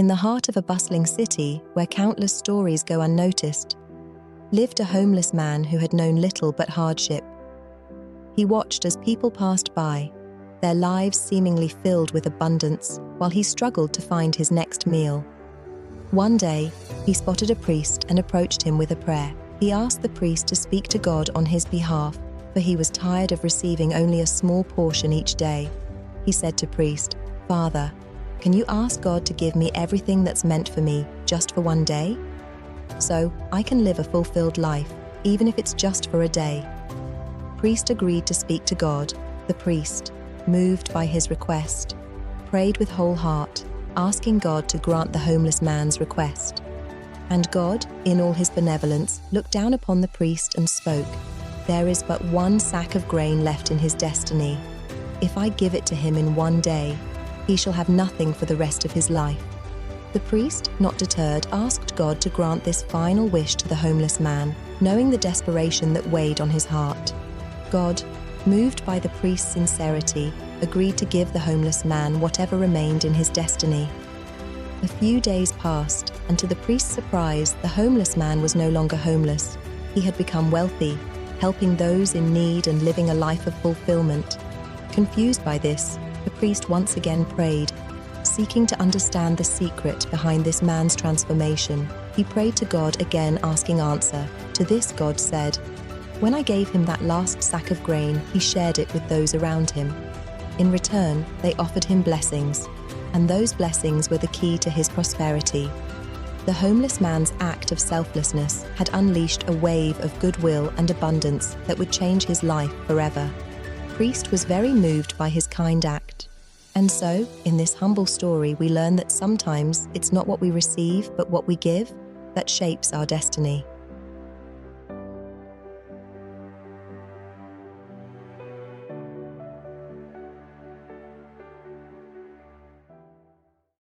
In the heart of a bustling city where countless stories go unnoticed, lived a homeless man who had known little but hardship. He watched as people passed by, their lives seemingly filled with abundance, while he struggled to find his next meal. One day, he spotted a priest and approached him with a prayer. He asked the priest to speak to God on his behalf, for he was tired of receiving only a small portion each day. He said to priest, "Father, can you ask God to give me everything that's meant for me just for one day? So I can live a fulfilled life, even if it's just for a day." Priest agreed to speak to God. The priest, moved by his request, prayed with whole heart, asking God to grant the homeless man's request. And God, in all his benevolence, looked down upon the priest and spoke, "There is but one sack of grain left in his destiny. If I give it to him in one day, he shall have nothing for the rest of his life." The priest, not deterred, asked God to grant this final wish to the homeless man, knowing the desperation that weighed on his heart. God, moved by the priest's sincerity, agreed to give the homeless man whatever remained in his destiny. A few days passed, and to the priest's surprise, the homeless man was no longer homeless. He had become wealthy, helping those in need and living a life of fulfillment. Confused by this, the priest once again prayed, seeking to understand the secret behind this man's transformation. He prayed to God again, asking answer. To this, God said, "When I gave him that last sack of grain, he shared it with those around him. In return, they offered him blessings, and those blessings were the key to his prosperity." The homeless man's act of selflessness had unleashed a wave of goodwill and abundance that would change his life forever. Priest was very moved by his kind act. And so, in this humble story, we learn that sometimes it's not what we receive, but what we give, that shapes our destiny.